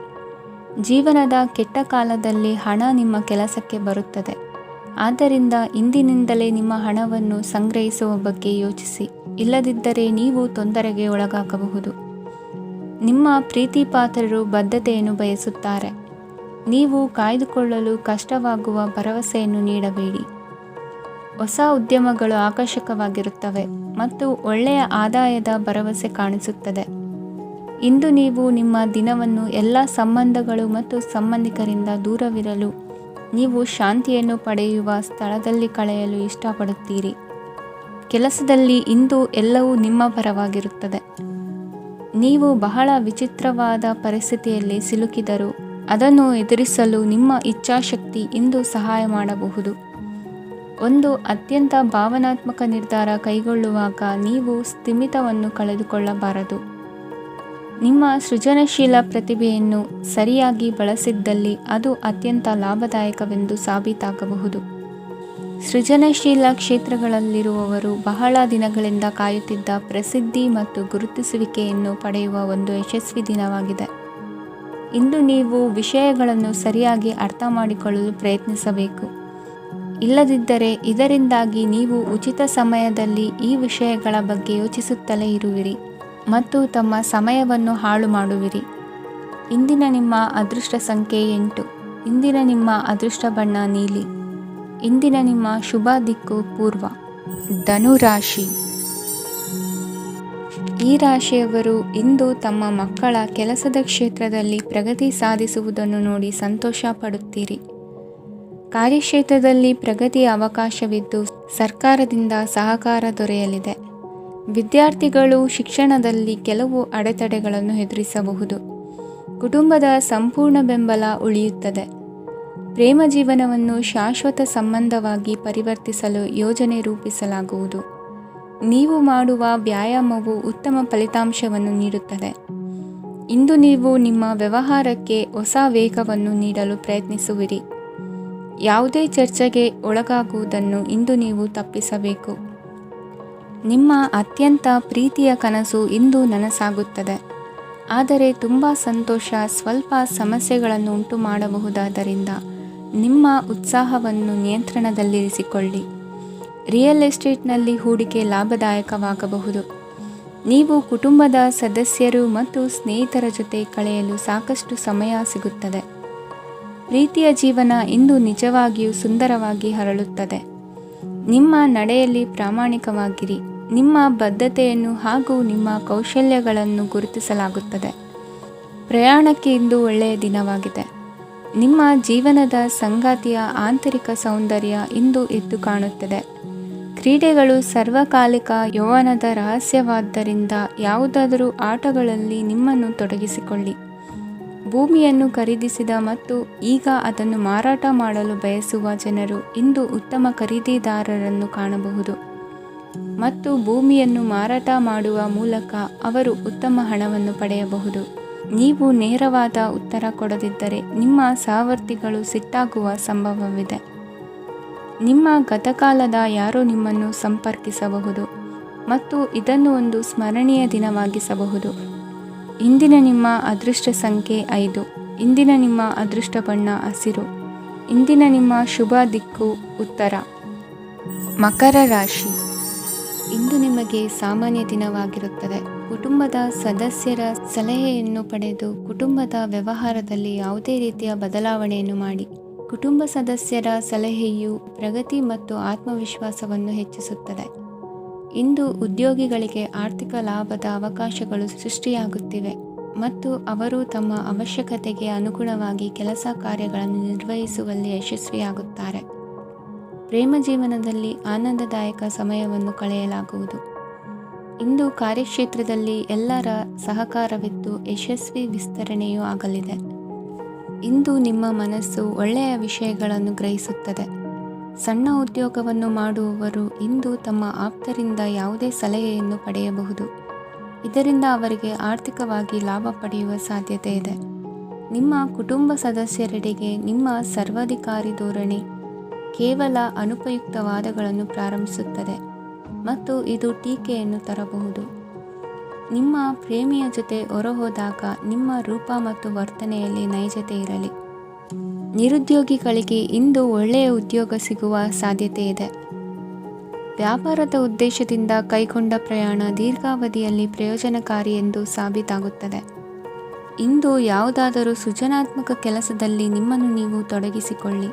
ಜೀವನದ ಕೆಟ್ಟ ಕಾಲದಲ್ಲಿ ಹಣ ನಿಮ್ಮ ಕೆಲಸಕ್ಕೆ ಬರುತ್ತದೆ. ಆದ್ದರಿಂದ ಇಂದಿನಿಂದಲೇ ನಿಮ್ಮ ಹಣವನ್ನು ಸಂಗ್ರಹಿಸುವ ಬಗ್ಗೆ ಯೋಚಿಸಿ. ಇಲ್ಲದಿದ್ದರೆ ನೀವು ತೊಂದರೆಗೆ ಒಳಗಾಗಬಹುದು. ನಿಮ್ಮ ಪ್ರೀತಿ ಪಾತ್ರರು ಬದ್ಧತೆಯನ್ನು ಬಯಸುತ್ತಾರೆ. ನೀವು ಕಾಯ್ದುಕೊಳ್ಳಲು ಕಷ್ಟವಾಗುವ ಭರವಸೆಯನ್ನು ನೀಡಬೇಡಿ. ಹೊಸ ಉದ್ಯಮಗಳು ಆಕರ್ಷಕವಾಗಿರುತ್ತವೆ ಮತ್ತು ಒಳ್ಳೆಯ ಆದಾಯದ ಭರವಸೆ ಕಾಣಿಸುತ್ತದೆ. ಇಂದು ನೀವು ನಿಮ್ಮ ದಿನವನ್ನು ಎಲ್ಲ ಸಂಬಂಧಗಳು ಮತ್ತು ಸಂಬಂಧಿಕರಿಂದ ದೂರವಿರಲು ನೀವು ಶಾಂತಿಯನ್ನು ಪಡೆಯುವ ಸ್ಥಳದಲ್ಲಿ ಕಳೆಯಲು ಇಷ್ಟಪಡುತ್ತೀರಿ. ಕೆಲಸದಲ್ಲಿ ಇಂದು ಎಲ್ಲವೂ ನಿಮ್ಮ ಪರವಾಗಿರುತ್ತದೆ. ನೀವು ಬಹಳ ವಿಚಿತ್ರವಾದ ಪರಿಸ್ಥಿತಿಯಲ್ಲಿ ಸಿಲುಕಿದರೂ ಅದನ್ನು ಎದುರಿಸಲು ನಿಮ್ಮ ಇಚ್ಛಾಶಕ್ತಿ ಇಂದು ಸಹಾಯ ಮಾಡಬಹುದು. ಒಂದು ಅತ್ಯಂತ ಭಾವನಾತ್ಮಕ ನಿರ್ಧಾರ ಕೈಗೊಳ್ಳುವಾಗ ನೀವು ಸ್ಥಿಮಿತವನ್ನು ಕಳೆದುಕೊಳ್ಳಬಾರದು. ನಿಮ್ಮ ಸೃಜನಶೀಲ ಪ್ರತಿಭೆಯನ್ನು ಸರಿಯಾಗಿ ಬಳಸಿದ್ದಲ್ಲಿ ಅದು ಅತ್ಯಂತ ಲಾಭದಾಯಕವೆಂದು ಸಾಬೀತಾಗಬಹುದು. ಸೃಜನಶೀಲ ಕ್ಷೇತ್ರಗಳಲ್ಲಿರುವವರು ಬಹಳ ದಿನಗಳಿಂದ ಕಾಯುತ್ತಿದ್ದ ಪ್ರಸಿದ್ಧಿ ಮತ್ತು ಗುರುತಿಸುವಿಕೆಯನ್ನು ಪಡೆಯುವ ಒಂದು ಯಶಸ್ವಿ ದಿನವಾಗಿದೆ. ಇಂದು ನೀವು ವಿಷಯಗಳನ್ನು ಸರಿಯಾಗಿ ಅರ್ಥ ಮಾಡಿಕೊಳ್ಳಲು ಪ್ರಯತ್ನಿಸಬೇಕು. ಇಲ್ಲದಿದ್ದರೆ ಇದರಿಂದಾಗಿ ನೀವು ಉಚಿತ ಸಮಯದಲ್ಲಿ ಈ ವಿಷಯಗಳ ಬಗ್ಗೆ ಯೋಚಿಸುತ್ತಲೇ ಇರುವಿರಿ ಮತ್ತು ತಮ್ಮ ಸಮಯವನ್ನು ಹಾಳು ಮಾಡುವಿರಿ. ಇಂದಿನ ನಿಮ್ಮ ಅದೃಷ್ಟ ಸಂಖ್ಯೆ 8. ಇಂದಿನ ನಿಮ್ಮ ಅದೃಷ್ಟ ಬಣ್ಣ ನೀಲಿ. ಇಂದಿನ ನಿಮ್ಮ ಶುಭ ದಿಕ್ಕು ಪೂರ್ವ. ಧನು ರಾಶಿ. ಈ ರಾಶಿಯವರು ಇಂದು ತಮ್ಮ ಮಕ್ಕಳ ಕೆಲಸದ ಕ್ಷೇತ್ರದಲ್ಲಿ ಪ್ರಗತಿ ಸಾಧಿಸುವುದನ್ನು ನೋಡಿ ಸಂತೋಷ ಪಡುತ್ತೀರಿ. ಕಾರ್ಯಕ್ಷೇತ್ರದಲ್ಲಿ ಪ್ರಗತಿಯ ಅವಕಾಶವಿದ್ದು ಸರ್ಕಾರದಿಂದ ಸಹಕಾರ ದೊರೆಯಲಿದೆ. ವಿದ್ಯಾರ್ಥಿಗಳು ಶಿಕ್ಷಣದಲ್ಲಿ ಕೆಲವು ಅಡೆತಡೆಗಳನ್ನು ಎದುರಿಸಬಹುದು. ಕುಟುಂಬದ ಸಂಪೂರ್ಣ ಬೆಂಬಲ ಉಳಿಯುತ್ತದೆ. ಪ್ರೇಮ ಜೀವನವನ್ನು ಶಾಶ್ವತ ಸಂಬಂಧವಾಗಿ ಪರಿವರ್ತಿಸಲು ಯೋಜನೆ ರೂಪಿಸಲಾಗುವುದು. ನೀವು ಮಾಡುವ ವ್ಯಾಯಾಮವು ಉತ್ತಮ ಫಲಿತಾಂಶವನ್ನು ನೀಡುತ್ತದೆ. ಇಂದು ನೀವು ನಿಮ್ಮ ವ್ಯವಹಾರಕ್ಕೆ ಹೊಸ ವೇಗವನ್ನು ನೀಡಲು ಪ್ರಯತ್ನಿಸುವಿರಿ. ಯಾವುದೇ ಚರ್ಚೆಗೆ ಒಳಗಾಗುವುದನ್ನು ಇಂದು ನೀವು ತಪ್ಪಿಸಬೇಕು. ನಿಮ್ಮ ಅತ್ಯಂತ ಪ್ರೀತಿಯ ಕನಸು ಇಂದು ನನಸಾಗುತ್ತದೆ. ಆದರೆ ತುಂಬ ಸಂತೋಷ ಸ್ವಲ್ಪ ಸಮಸ್ಯೆಗಳನ್ನು ಉಂಟು ಮಾಡಬಹುದಾದ್ದರಿಂದ ನಿಮ್ಮ ಉತ್ಸಾಹವನ್ನು ನಿಯಂತ್ರಣದಲ್ಲಿರಿಸಿಕೊಳ್ಳಿ. ರಿಯಲ್ ಎಸ್ಟೇಟ್ನಲ್ಲಿ ಹೂಡಿಕೆ ಲಾಭದಾಯಕವಾಗಬಹುದು. ನೀವು ಕುಟುಂಬದ ಸದಸ್ಯರು ಮತ್ತು ಸ್ನೇಹಿತರ ಜೊತೆ ಕಳೆಯಲು ಸಾಕಷ್ಟು ಸಮಯ ಸಿಗುತ್ತದೆ. ಪ್ರೀತಿಯ ಜೀವನ ಇಂದು ನಿಜವಾಗಿಯೂ ಸುಂದರವಾಗಿ ಹರಳುತ್ತದೆ. ನಿಮ್ಮ ನಡೆಯಲ್ಲಿ ಪ್ರಾಮಾಣಿಕವಾಗಿರಿ. ನಿಮ್ಮ ಬದ್ಧತೆಯನ್ನು ಹಾಗೂ ನಿಮ್ಮ ಕೌಶಲ್ಯಗಳನ್ನು ಗುರುತಿಸಲಾಗುತ್ತದೆ. ಪ್ರಯಾಣಕ್ಕೆ ಇಂದು ಒಳ್ಳೆಯ ದಿನವಾಗಿದೆ. ನಿಮ್ಮ ಜೀವನದ ಸಂಗಾತಿಯ ಆಂತರಿಕ ಸೌಂದರ್ಯ ಇಂದು ಎದ್ದು ಕಾಣುತ್ತದೆ. ಕ್ರೀಡೆಗಳು ಸರ್ವಕಾಲಿಕ ಯೌವನದ ರಹಸ್ಯವಾದ್ದರಿಂದ ಯಾವುದಾದರೂ ಆಟಗಳಲ್ಲಿ ನಿಮ್ಮನ್ನು ತೊಡಗಿಸಿಕೊಳ್ಳಿ. ಭೂಮಿಯನ್ನು ಖರೀದಿಸಿದ ಮತ್ತು ಈಗ ಅದನ್ನು ಮಾರಾಟ ಮಾಡಲು ಬಯಸುವ ಜನರು ಇಂದು ಉತ್ತಮ ಖರೀದಿದಾರರನ್ನು ಕಾಣಬಹುದು ಮತ್ತು ಭೂಮಿಯನ್ನು ಮಾರಾಟ ಮಾಡುವ ಮೂಲಕ ಅವರು ಉತ್ತಮ ಹಣವನ್ನು ಪಡೆಯಬಹುದು. ನೀವು ನೇರವಾದ ಉತ್ತರ ಕೊಡದಿದ್ದರೆ ನಿಮ್ಮ ಸಹವರ್ತಿಗಳು ಸಿಟ್ಟಾಗುವ ಸಂಭವವಿದೆ. ನಿಮ್ಮ ಗತಕಾಲದ ಯಾರೋ ನಿಮ್ಮನ್ನು ಸಂಪರ್ಕಿಸಬಹುದು ಮತ್ತು ಇದನ್ನು ಒಂದು ಸ್ಮರಣೀಯ ದಿನವಾಗಿಸಬಹುದು. ಇಂದಿನ ನಿಮ್ಮ ಅದೃಷ್ಟ ಸಂಖ್ಯೆ 5. ಇಂದಿನ ನಿಮ್ಮ ಅದೃಷ್ಟ ಬಣ್ಣ ಹಸಿರು. ಇಂದಿನ ನಿಮ್ಮ ಶುಭ ದಿಕ್ಕು ಉತ್ತರ. ಮಕರ ರಾಶಿ. ಇಂದು ನಿಮಗೆ ಸಾಮಾನ್ಯ ದಿನವಾಗಿರುತ್ತದೆ. ಕುಟುಂಬದ ಸದಸ್ಯರ ಸಲಹೆಯನ್ನು ಪಡೆದು ಕುಟುಂಬದ ವ್ಯವಹಾರದಲ್ಲಿ ಯಾವುದೇ ರೀತಿಯ ಬದಲಾವಣೆಯನ್ನು ಮಾಡಿ. ಕುಟುಂಬ ಸದಸ್ಯರ ಸಲಹೆಯು ಪ್ರಗತಿ ಮತ್ತು ಆತ್ಮವಿಶ್ವಾಸವನ್ನು ಹೆಚ್ಚಿಸುತ್ತದೆ. ಇಂದು ಉದ್ಯೋಗಿಗಳಿಗೆ ಆರ್ಥಿಕ ಲಾಭದ ಅವಕಾಶಗಳು ಸೃಷ್ಟಿಯಾಗುತ್ತಿವೆ ಮತ್ತು ಅವರು ತಮ್ಮ ಅವಶ್ಯಕತೆಗೆ ಅನುಗುಣವಾಗಿ ಕೆಲಸ ಕಾರ್ಯಗಳನ್ನು ನಿರ್ವಹಿಸುವಲ್ಲಿ ಯಶಸ್ವಿಯಾಗುತ್ತಾರೆ. ಪ್ರೇಮ ಜೀವನದಲ್ಲಿ ಆನಂದದಾಯಕ ಸಮಯವನ್ನು ಕಳೆಯಲಾಗುವುದು. ಇಂದು ಕಾರ್ಯಕ್ಷೇತ್ರದಲ್ಲಿ ಎಲ್ಲರ ಸಹಕಾರವಿದ್ದು ಯಶಸ್ವಿ ವಿಸ್ತರಣೆಯೂ ಆಗಲಿದೆ. ಇಂದು ನಿಮ್ಮ ಮನಸ್ಸು ಒಳ್ಳೆಯ ವಿಷಯಗಳನ್ನು ಗ್ರಹಿಸುತ್ತದೆ. ಸಣ್ಣ ಉದ್ಯೋಗವನ್ನು ಮಾಡುವವರು ಇಂದು ತಮ್ಮ ಆಪ್ತರಿಂದ ಯಾವುದೇ ಸಲಹೆಯನ್ನು ಪಡೆಯಬಹುದು. ಇದರಿಂದ ಅವರಿಗೆ ಆರ್ಥಿಕವಾಗಿ ಲಾಭ ಪಡೆಯುವ ಸಾಧ್ಯತೆ ಇದೆ. ನಿಮ್ಮ ಕುಟುಂಬ ಸದಸ್ಯರೆಡೆಗೆ ನಿಮ್ಮ ಸರ್ವಾಧಿಕಾರಿ ಧೋರಣೆ ಕೇವಲ ಅನುಪಯುಕ್ತ ವಾದಗಳನ್ನು ಪ್ರಾರಂಭಿಸುತ್ತದೆ ಮತ್ತು ಇದು ಟೀಕೆಯನ್ನು ತರಬಹುದು. ನಿಮ್ಮ ಪ್ರೇಮಿಯ ಜೊತೆ ಹೊರಹೋದಾಗ ನಿಮ್ಮ ರೂಪ ಮತ್ತು ವರ್ತನೆಯಲ್ಲಿ ನೈಜತೆ ಇರಲಿ. ನಿರುದ್ಯೋಗಿಗಳಿಗೆ ಇಂದು ಒಳ್ಳೆಯ ಉದ್ಯೋಗ ಸಿಗುವ ಸಾಧ್ಯತೆ ಇದೆ. ವ್ಯಾಪಾರದ ಉದ್ದೇಶದಿಂದ ಕೈಗೊಂಡ ಪ್ರಯಾಣ ದೀರ್ಘಾವಧಿಯಲ್ಲಿ ಪ್ರಯೋಜನಕಾರಿ ಎಂದು ಸಾಬೀತಾಗುತ್ತದೆ. ಇಂದು ಯಾವುದಾದರೂ ಸೃಜನಾತ್ಮಕ ಕೆಲಸದಲ್ಲಿ ನಿಮ್ಮನ್ನು ನೀವು ತೊಡಗಿಸಿಕೊಳ್ಳಿ.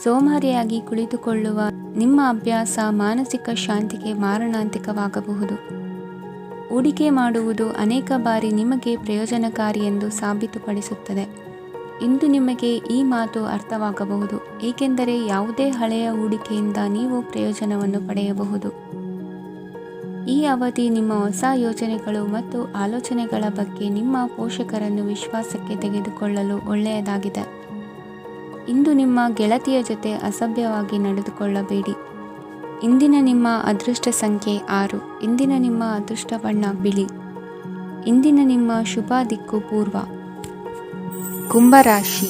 ಸೋಮಾರಿಯಾಗಿ ಕುಳಿತುಕೊಳ್ಳುವ ನಿಮ್ಮ ಅಭ್ಯಾಸ ಮಾನಸಿಕ ಶಾಂತಿಗೆ ಮಾರಣಾಂತಿಕವಾಗಬಹುದು. ಹೂಡಿಕೆ ಮಾಡುವುದು ಅನೇಕ ಬಾರಿ ನಿಮಗೆ ಪ್ರಯೋಜನಕಾರಿ ಎಂದು ಸಾಬೀತುಪಡಿಸುತ್ತದೆ. ಇಂದು ನಿಮಗೆ ಈ ಮಾತು ಅರ್ಥವಾಗಬಹುದು, ಏಕೆಂದರೆ ಯಾವುದೇ ಹಳೆಯ ಹೂಡಿಕೆಯಿಂದ ನೀವು ಪ್ರಯೋಜನವನ್ನು ಪಡೆಯಬಹುದು. ಈ ಅವಧಿ ನಿಮ್ಮ ಹೊಸ ಯೋಜನೆಗಳು ಮತ್ತು ಆಲೋಚನೆಗಳ ಬಗ್ಗೆ ನಿಮ್ಮ ಪೋಷಕರನ್ನು ವಿಶ್ವಾಸಕ್ಕೆ ತೆಗೆದುಕೊಳ್ಳಲು ಒಳ್ಳೆಯದಾಗಿದೆ. ಇಂದು ನಿಮ್ಮ ಗೆಳತಿಯ ಜೊತೆ ಅಸಭ್ಯವಾಗಿ ನಡೆದುಕೊಳ್ಳಬೇಡಿ. ಇಂದಿನ ನಿಮ್ಮ ಅದೃಷ್ಟ ಸಂಖ್ಯೆ 6. ಇಂದಿನ ನಿಮ್ಮ ಅದೃಷ್ಟ ಬಣ್ಣ ಬಿಳಿ. ಇಂದಿನ ನಿಮ್ಮ ಶುಭ ದಿಕ್ಕು ಪೂರ್ವ. ಕುಂಭರಾಶಿ.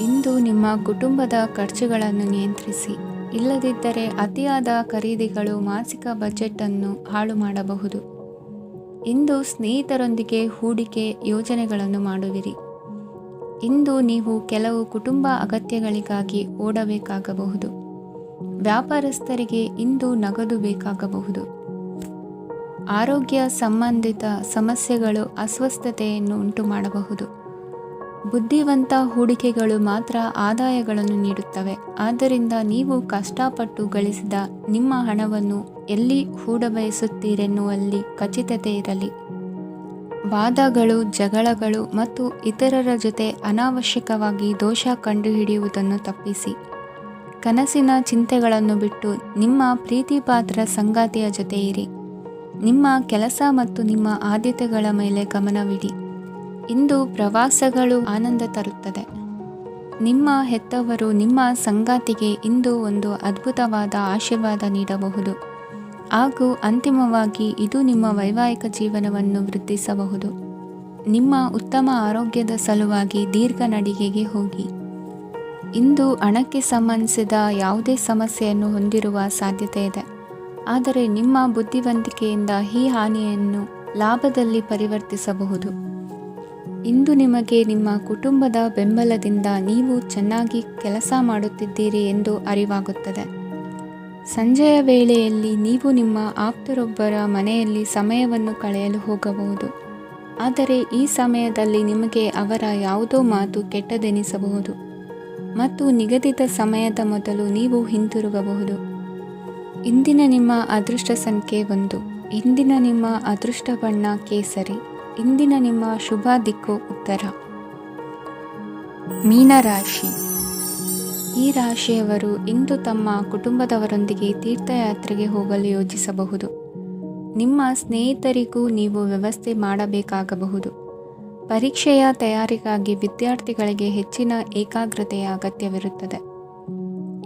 ಇಂದು ನಿಮ್ಮ ಕುಟುಂಬದ ಖರ್ಚುಗಳನ್ನು ನಿಯಂತ್ರಿಸಿ. ಇಲ್ಲದಿದ್ದರೆ ಅತಿಯಾದ ಖರೀದಿಗಳು ಮಾಸಿಕ ಬಜೆಟನ್ನು ಹಾಳು ಮಾಡಬಹುದು. ಇಂದು ಸ್ನೇಹಿತರೊಂದಿಗೆ ಹೂಡಿಕೆ ಯೋಜನೆಗಳನ್ನು ಮಾಡುವಿರಿ. ಇಂದು ನೀವು ಕೆಲವು ಕುಟುಂಬ ಅಗತ್ಯಗಳಿಗಾಗಿ ಓಡಬೇಕಾಗಬಹುದು. ವ್ಯಾಪಾರಸ್ಥರಿಗೆ ಇಂದು ನಗದು ಬೇಕಾಗಬಹುದು. ಆರೋಗ್ಯ ಸಂಬಂಧಿತ ಸಮಸ್ಯೆಗಳು ಅಸ್ವಸ್ಥತೆಯನ್ನು ಉಂಟುಮಾಡಬಹುದು. ಬುದ್ಧಿವಂತ ಹೂಡಿಕೆಗಳು ಮಾತ್ರ ಆದಾಯಗಳನ್ನು ನೀಡುತ್ತವೆ. ಆದ್ದರಿಂದ ನೀವು ಕಷ್ಟಪಟ್ಟು ಗಳಿಸಿದ ನಿಮ್ಮ ಹಣವನ್ನು ಎಲ್ಲಿ ಹೂಡಬಯಸುತ್ತೀರೆನ್ನುವಲ್ಲಿ ಖಚಿತತೆ ಇರಲಿ. ವಾದಗಳು, ಜಗಳಗಳು ಮತ್ತು ಇತರರ ಜೊತೆ ಅನಾವಶ್ಯಕವಾಗಿ ದೋಷ ಕಂಡುಹಿಡಿಯುವುದನ್ನು ತಪ್ಪಿಸಿ. ಕನಸಿನ ಚಿಂತೆಗಳನ್ನು ಬಿಟ್ಟು ನಿಮ್ಮ ಪ್ರೀತಿಪಾತ್ರ ಸಂಗಾತಿಯ ಜೊತೆ ಇರಿ. ನಿಮ್ಮ ಕೆಲಸ ಮತ್ತು ನಿಮ್ಮ ಆದ್ಯತೆಗಳ ಮೇಲೆ ಗಮನವಿಡಿ. ಇಂದು ಪ್ರವಾಸಗಳು ಆನಂದ ತರುತ್ತದೆ. ನಿಮ್ಮ ಹೆತ್ತವರು ನಿಮ್ಮ ಸಂಗಾತಿಗೆ ಇಂದು ಒಂದು ಅದ್ಭುತವಾದ ಆಶೀರ್ವಾದ ನೀಡಬಹುದು ಹಾಗೂ ಅಂತಿಮವಾಗಿ ಇದು ನಿಮ್ಮ ವೈವಾಹಿಕ ಜೀವನವನ್ನು ವೃದ್ಧಿಸಬಹುದು. ನಿಮ್ಮ ಉತ್ತಮ ಆರೋಗ್ಯದ ಸಲುವಾಗಿ ದೀರ್ಘ ನಡಿಗೆಗೆ ಹೋಗಿ. ಇಂದು ಹಣಕ್ಕೆ ಸಂಬಂಧಿಸಿದ ಯಾವುದೇ ಸಮಸ್ಯೆಯನ್ನು ಹೊಂದಿರುವ ಸಾಧ್ಯತೆ ಇದೆ. ಆದರೆ ನಿಮ್ಮ ಬುದ್ಧಿವಂತಿಕೆಯಿಂದ ಈ ಹಾನಿಯನ್ನು ಲಾಭದಲ್ಲಿ ಪರಿವರ್ತಿಸಬಹುದು. ಇಂದು ನಿಮಗೆ ನಿಮ್ಮ ಕುಟುಂಬದ ಬೆಂಬಲದಿಂದ ನೀವು ಚೆನ್ನಾಗಿ ಕೆಲಸ ಮಾಡುತ್ತಿದ್ದೀರಿ ಎಂದು ಅರಿವಾಗುತ್ತದೆ. ಸಂಜೆಯ ವೇಳೆಯಲ್ಲಿ ನೀವು ನಿಮ್ಮ ಆಪ್ತರೊಬ್ಬರ ಮನೆಯಲ್ಲಿ ಸಮಯವನ್ನು ಕಳೆಯಲು ಹೋಗಬಹುದು. ಆದರೆ ಈ ಸಮಯದಲ್ಲಿ ನಿಮಗೆ ಅವರ ಯಾವುದೋ ಮಾತು ಕೆಟ್ಟದೆನಿಸಬಹುದು ಮತ್ತು ನಿಗದಿತ ಸಮಯದ ಮೊದಲು ನೀವು ಹಿಂತಿರುಗಬಹುದು. ಇಂದಿನ ನಿಮ್ಮ ಅದೃಷ್ಟ ಸಂಖ್ಯೆ 1. ಇಂದಿನ ನಿಮ್ಮ ಅದೃಷ್ಟ ಬಣ್ಣ ಕೇಸರಿ. ಇಂದಿನ ನಿಮ್ಮ ಶುಭ ದಿಕ್ಕು ಉತ್ತರ. ಮೀನರಾಶಿ. ಈ ರಾಶಿಯವರು ಇಂದು ತಮ್ಮ ಕುಟುಂಬದವರೊಂದಿಗೆ ತೀರ್ಥಯಾತ್ರೆಗೆ ಹೋಗಲು ಯೋಜಿಸಬಹುದು. ನಿಮ್ಮ ಸ್ನೇಹಿತರಿಗೂ ನೀವು ವ್ಯವಸ್ಥೆ ಮಾಡಬೇಕಾಗಬಹುದು. ಪರೀಕ್ಷೆಯ ತಯಾರಿಗಾಗಿ ವಿದ್ಯಾರ್ಥಿಗಳಿಗೆ ಹೆಚ್ಚಿನ ಏಕಾಗ್ರತೆಯ ಅಗತ್ಯವಿರುತ್ತದೆ.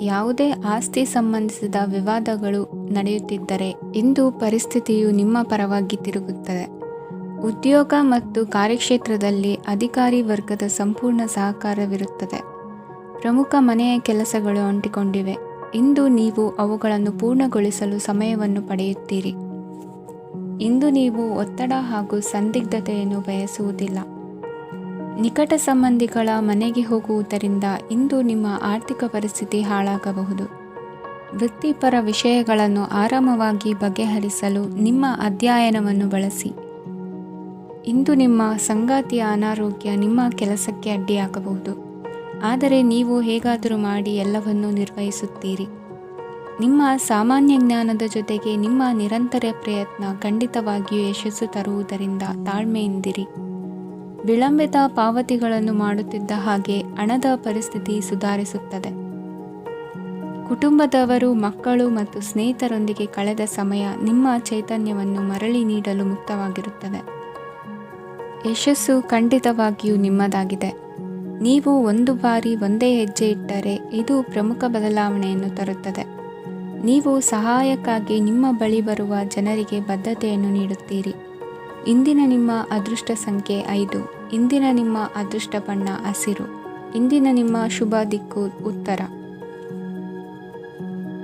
ಯಾವುದೇ ಆಸ್ತಿ ಸಂಬಂಧಿಸಿದ ವಿವಾದಗಳು ನಡೆಯುತ್ತಿದ್ದರೆ ಇಂದು ಪರಿಸ್ಥಿತಿಯು ನಿಮ್ಮ ಪರವಾಗಿ ತಿರುಗುತ್ತದೆ. ಉದ್ಯೋಗ ಮತ್ತು ಕಾರ್ಯಕ್ಷೇತ್ರದಲ್ಲಿ ಅಧಿಕಾರಿ ವರ್ಗದ ಸಂಪೂರ್ಣ ಸಹಕಾರವಿರುತ್ತದೆ. ಪ್ರಮುಖ ಮನೆಯ ಕೆಲಸಗಳು ಅಂಟಿಕೊಂಡಿವೆ. ಇಂದು ನೀವು ಅವುಗಳನ್ನು ಪೂರ್ಣಗೊಳಿಸಲು ಸಮಯವನ್ನು ಪಡೆಯುತ್ತೀರಿ. ಇಂದು ನೀವು ಒತ್ತಡ ಹಾಗೂ ಸಂದಿಗ್ಧತೆಯನ್ನು ಬಯಸುವುದಿಲ್ಲ. ನಿಕಟ ಸಂಬಂಧಿಗಳ ಮನೆಗೆ ಹೋಗುವುದರಿಂದ ಇಂದು ನಿಮ್ಮ ಆರ್ಥಿಕ ಪರಿಸ್ಥಿತಿ ಹಾಳಾಗಬಹುದು. ವೃತ್ತಿಪರ ವಿಷಯಗಳನ್ನು ಆರಾಮವಾಗಿ ಬಗೆಹರಿಸಲು ನಿಮ್ಮ ಅಧ್ಯಯನವನ್ನು ಬಳಸಿ. ಇಂದು ನಿಮ್ಮ ಸಂಗಾತಿಯ ಅನಾರೋಗ್ಯ ನಿಮ್ಮ ಕೆಲಸಕ್ಕೆ ಅಡ್ಡಿಯಾಗಬಹುದು, ಆದರೆ ನೀವು ಹೇಗಾದರೂ ಮಾಡಿ ಎಲ್ಲವನ್ನೂ ನಿರ್ವಹಿಸುತ್ತೀರಿ. ನಿಮ್ಮ ಸಾಮಾನ್ಯ ಜ್ಞಾನದ ಜೊತೆಗೆ ನಿಮ್ಮ ನಿರಂತರ ಪ್ರಯತ್ನ ಖಂಡಿತವಾಗಿಯೂ ಯಶಸ್ಸು ತರುವುದರಿಂದ ತಾಳ್ಮೆಯಿಂದಿರಿ. ವಿಳಂಬಿತ ಪಾವತಿಗಳನ್ನು ಮಾಡುತ್ತಿದ್ದ ಹಾಗೆ ಹಣದ ಪರಿಸ್ಥಿತಿ ಸುಧಾರಿಸುತ್ತದೆ. ಕುಟುಂಬದವರು, ಮಕ್ಕಳು ಮತ್ತು ಸ್ನೇಹಿತರೊಂದಿಗೆ ಕಳೆದ ಸಮಯ ನಿಮ್ಮ ಚೈತನ್ಯವನ್ನು ಮರಳಿ ನೀಡಲು ಮುಕ್ತವಾಗಿರುತ್ತದೆ. ಯಶಸ್ಸು ಖಂಡಿತವಾಗಿಯೂ ನಿಮ್ಮದಾಗಿದೆ. ನೀವು ಒಂದು ಬಾರಿ ಒಂದೇ ಹೆಜ್ಜೆ ಇಟ್ಟರೆ ಇದು ಪ್ರಮುಖ ಬದಲಾವಣೆಯನ್ನು ತರುತ್ತದೆ. ನೀವು ಸಹಾಯಕ್ಕಾಗಿ ನಿಮ್ಮ ಬಳಿ ಬರುವ ಜನರಿಗೆ ಬದ್ಧತೆಯನ್ನು ನೀಡುತ್ತೀರಿ. ಇಂದಿನ ನಿಮ್ಮ ಅದೃಷ್ಟ ಸಂಖ್ಯೆ 5. ಇಂದಿನ ನಿಮ್ಮ ಅದೃಷ್ಟ ಬಣ್ಣ ಹಸಿರು. ಇಂದಿನ ನಿಮ್ಮ ಶುಭ ದಿಕ್ಕು ಉತ್ತರ.